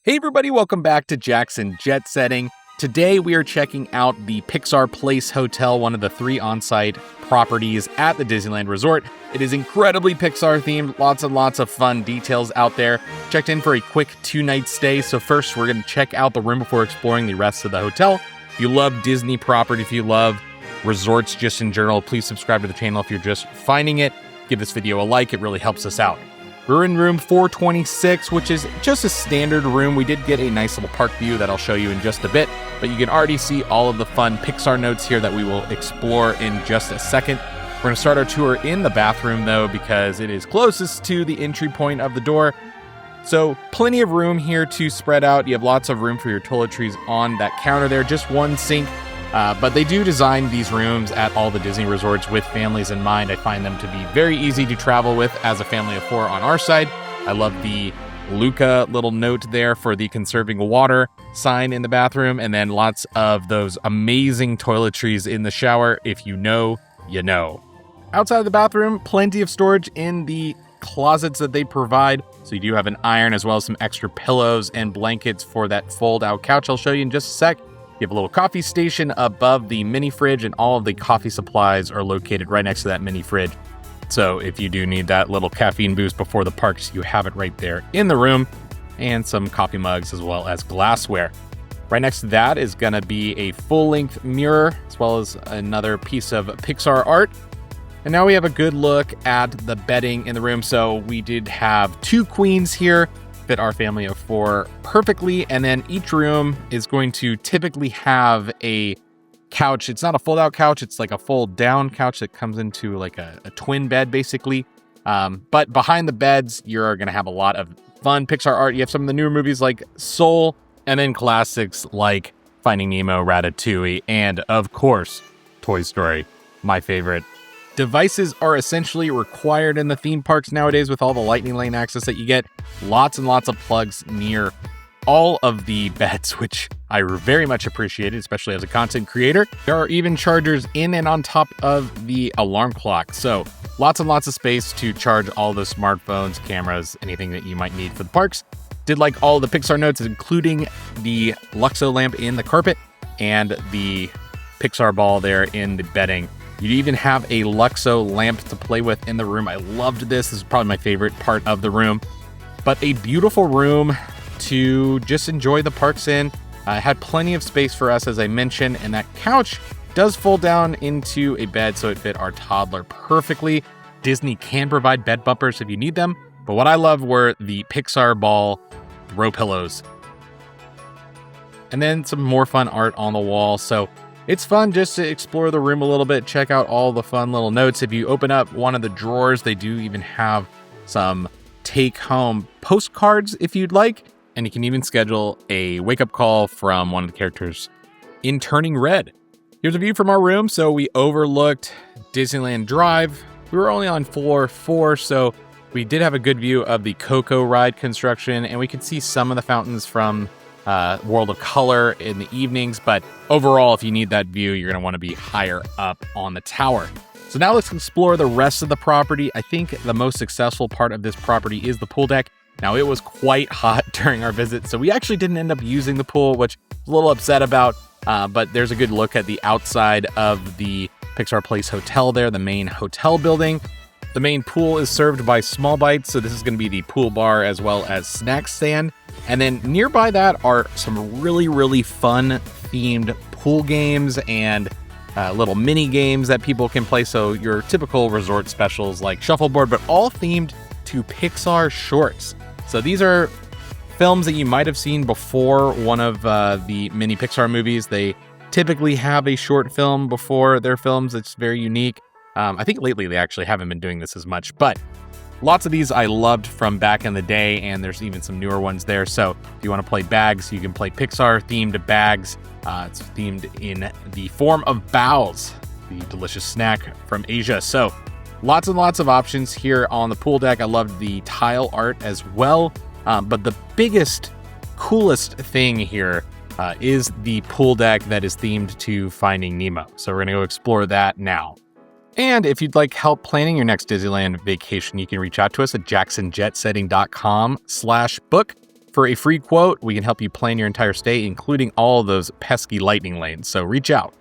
Hey everybody, welcome back to Jackson Jet Setting. Today we are checking out the Pixar Place Hotel, one of the 3 on-site properties at the Disneyland Resort. It is incredibly Pixar themed, lots and lots of fun details out there. Checked in for a quick 2-night stay, so first we're going to check out the room before exploring the rest of the hotel. If you love Disney property, if you love resorts just in general, please subscribe to the channel if you're just finding it. Give this video a like, it really helps us out. We're in room 426, which is just a standard room. We did get a nice little park view that I'll show you in just a bit, but you can already see all of the fun Pixar notes here that we will explore in just a second. We're going to start our tour in the bathroom though, because it is closest to the entry point of the door. So plenty of room here to spread out. You have lots of room for your toiletries on that counter there, just one sink. But they do design these rooms at all the Disney resorts with families in mind. I find them to be very easy to travel with as a family of 4 on our side. I love the Luca little note there for the conserving water sign in the bathroom, and then lots of those amazing toiletries in the shower. If you know, you know. Outside of the bathroom, plenty of storage in the closets that they provide. So you do have an iron as well as some extra pillows and blankets for that fold-out couch I'll show you in just a sec. You have a little coffee station above the mini fridge, and all of the coffee supplies are located right next to that mini fridge. So if you do need that little caffeine boost before the parks, you have it right there in the room, and some coffee mugs as well as glassware. Right next to that is going to be a full-length mirror as well as another piece of Pixar art. And now we have a good look at the bedding in the room. So we did have 2 queens here, fit our family of 4 perfectly, and then each room is going to typically have a couch. It's not a fold-out couch, it's like a fold-down couch that comes into like a twin bed basically. But behind the beds, you're going to have a lot of fun Pixar art. You have some of the newer movies like Soul, and then classics like Finding Nemo, Ratatouille, and of course, Toy Story, my favorite. Devices are essentially required in the theme parks nowadays with all the lightning lane access that you get. Lots and lots of plugs near all of the beds, which I very much appreciated, especially as a content creator. There are even chargers in and on top of the alarm clock. So lots and lots of space to charge all the smartphones, cameras, anything that you might need for the parks. Did like all the Pixar notes, including the Luxo lamp in the carpet and the Pixar ball there in the bedding. You even have a Luxo lamp to play with in the room. I loved this. This is probably my favorite part of the room. But a beautiful room to just enjoy the parks in. Had plenty of space for us, as I mentioned, and that couch does fold down into a bed, so it fit our toddler perfectly. Disney can provide bed bumpers if you need them, but what I loved were the Pixar ball throw pillows. And then some more fun art on the wall. So it's fun just to explore the room a little bit, check out all the fun little notes. If you open up one of the drawers, they do even have some take-home postcards if you'd like. And you can even schedule a wake-up call from one of the characters in Turning Red. Here's a view from our room. So we overlooked Disneyland Drive. We were only on floor 4, so we did have a good view of the Coco ride construction, and we could see some of the fountains from World of Color in the evenings, but overall, if you need that view, you're going to want to be higher up on the tower. So now let's explore the rest of the property. I think the most successful part of this property is the pool deck. Now, it was quite hot during our visit, so we actually didn't end up using the pool, which I was a little upset about, but there's a good look at the outside of the Pixar Place Hotel there, the main hotel building. The main pool is served by Small Bites, so this is going to be the pool bar as well as snack stand. And then nearby that are some really, really fun themed pool games and little mini games that people can play. So your typical resort specials like shuffleboard, but all themed to Pixar shorts. So these are films that you might have seen before one of the mini Pixar movies. They typically have a short film before their films. It's very unique. I think lately they actually haven't been doing this as much, but lots of these I loved from back in the day, and there's even some newer ones there. So if you want to play bags, you can play Pixar-themed bags. It's themed in the form of baos, the delicious snack from Asia. So lots and lots of options here on the pool deck. I loved the tile art as well. But the biggest, coolest thing here is the pool deck that is themed to Finding Nemo. So we're going to go explore that now. And if you'd like help planning your next Disneyland vacation, you can reach out to us at jacksonjetsetting.com/book. For a free quote, we can help you plan your entire stay, including all those pesky lightning lanes. So reach out.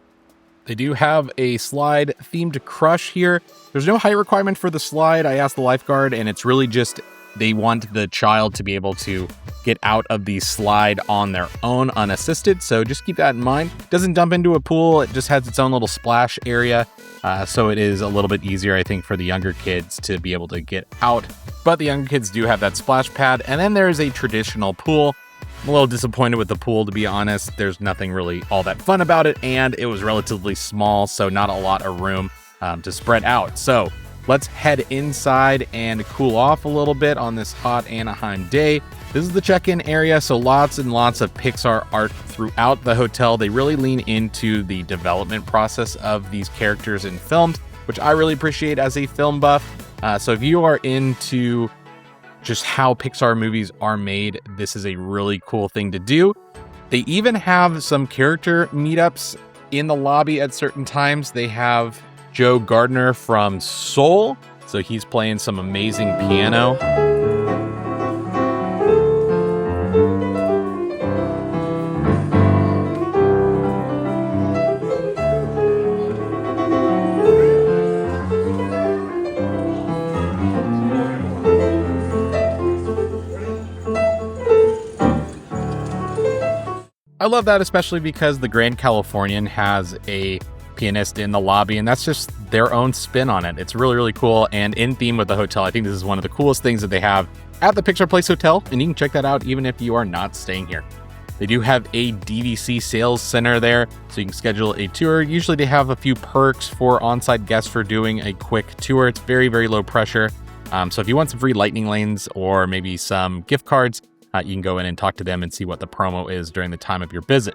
They do have a slide themed crush here. There's no height requirement for the slide. I asked the lifeguard, and it's really just they want the child to be able to get out of the slide on their own unassisted. So just keep that in mind. It doesn't dump into a pool. It just has its own little splash area. So it is a little bit easier, I think, for the younger kids to be able to get out. But the younger kids do have that splash pad. And then there's a traditional pool. I'm a little disappointed with the pool, to be honest. There's nothing really all that fun about it. And it was relatively small, so not a lot of room to spread out. So let's head inside and cool off a little bit on this hot Anaheim day. This is the check-in area, so lots and lots of Pixar art throughout the hotel. They really lean into the development process of these characters in films, which I really appreciate as a film buff. So if you are into just how Pixar movies are made, this is a really cool thing to do. They even have some character meetups in the lobby at certain times. They have Joe Gardner from Soul, so he's playing some amazing piano. I love that, especially because the Grand Californian has a pianist in the lobby, and that's just their own spin on it. It's really, really cool and in theme with the hotel. I think this is one of the coolest things that they have at the Pixar Place Hotel, and you can check that out even if you are not staying here. They do have a DVC sales center there, so you can schedule a tour. Usually they have a few perks for on-site guests for doing a quick tour. It's very, very low pressure. So if you want some free lightning lanes or maybe some gift cards, you can go in and talk to them and see what the promo is during the time of your visit.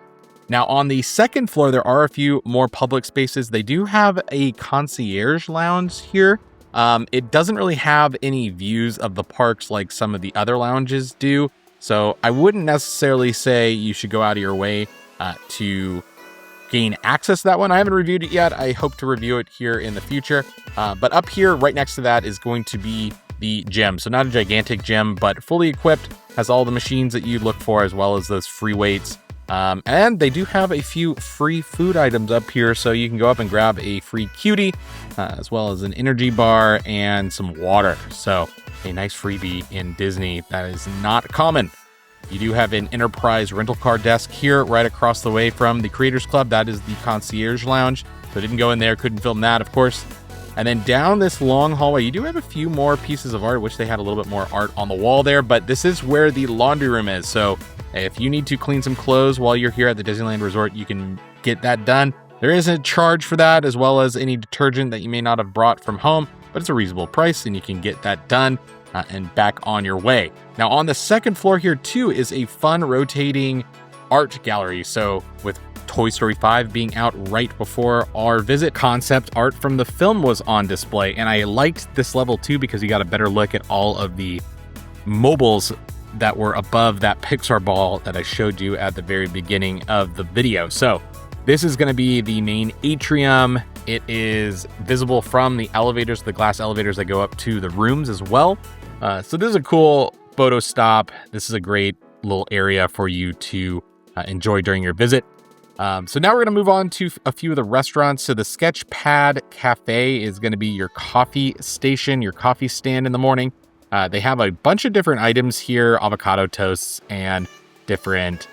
Now, on the second floor, there are a few more public spaces. They do have a concierge lounge here. It doesn't really have any views of the parks like some of the other lounges do. So I wouldn't necessarily say you should go out of your way to gain access to that one. I haven't reviewed it yet. I hope to review it here in the future. But up here, right next to that, is going to be the gym. So not a gigantic gym, but fully equipped, has all the machines that you look for, as well as those free weights. And they do have a few free food items up here, so you can go up and grab a free cutie, as well as an energy bar and some water. So a nice freebie in Disney that is not common. You do have an enterprise rental car desk here right across the way from the Creators Club. That is the concierge lounge. So I didn't go in there, couldn't film that, of course. And then down this long hallway, you do have a few more pieces of art. Wish they had a little bit more art on the wall there, but this is where the laundry room is. So if you need to clean some clothes while you're here at the Disneyland Resort, you can get that done. There is a charge for that, as well as any detergent that you may not have brought from home, but it's a reasonable price and you can get that done and back on your way. Now on the second floor here too is a fun rotating art gallery. So with Toy Story 5 being out right before our visit, concept art from the film was on display. And I liked this level too because you got a better look at all of the mobiles that were above that Pixar ball that I showed you at the very beginning of the video. So this is going to be the main atrium. It is visible from the elevators, the glass elevators that go up to the rooms as well. So this is a cool photo stop. This is a great little area for you to enjoy during your visit. So now we're going to move on to a few of the restaurants. So the Sketchpad Cafe is going to be your coffee station, your coffee stand in the morning. They have a bunch of different items here, avocado toasts and different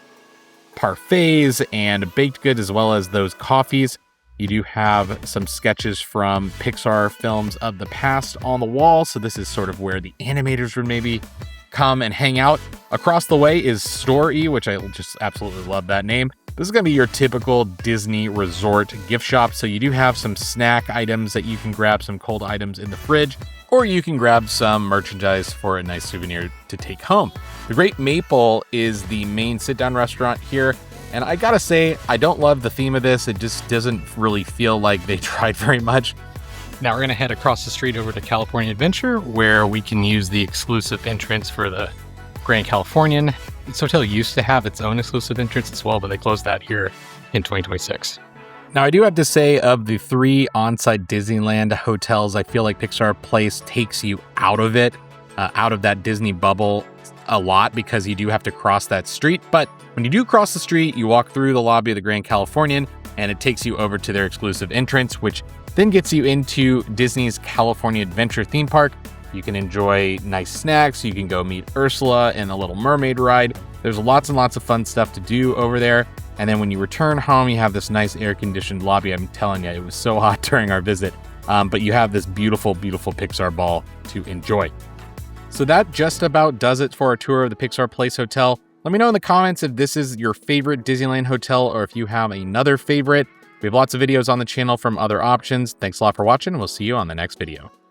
parfaits and baked goods, as well as those coffees. You do have some sketches from Pixar films of the past on the wall. So this is sort of where the animators would maybe come and hang out. Across the way is Store-E, which I just absolutely love that name. This is going to be your typical Disney resort gift shop. So you do have some snack items that you can grab, some cold items in the fridge, or you can grab some merchandise for a nice souvenir to take home. The Great Maple is the main sit-down restaurant here. And I gotta say, I don't love the theme of this. It just doesn't really feel like they tried very much. Now we're going to head across the street over to California Adventure, where we can use the exclusive entrance for the Grand Californian. This hotel used to have its own exclusive entrance as well, but they closed that here in 2026. Now, I do have to say, of the 3 on-site Disneyland hotels, I feel like Pixar Place takes you out of it, out of that Disney bubble. a lot because you do have to cross that street. But when you do cross the street, you walk through the lobby of the Grand Californian and it takes you over to their exclusive entrance, which then gets you into Disney's California Adventure theme park. You can enjoy nice snacks. You can go meet Ursula and the Little Mermaid ride. There's lots and lots of fun stuff to do over there. And then when you return home, you have this nice air-conditioned lobby. I'm telling you, it was so hot during our visit. But you have this beautiful, beautiful Pixar ball to enjoy. So that just about does it for our tour of the Pixar Place Hotel. Let me know in the comments if this is your favorite Disneyland hotel or if you have another favorite. We have lots of videos on the channel from other options. Thanks a lot for watching. We'll see you on the next video.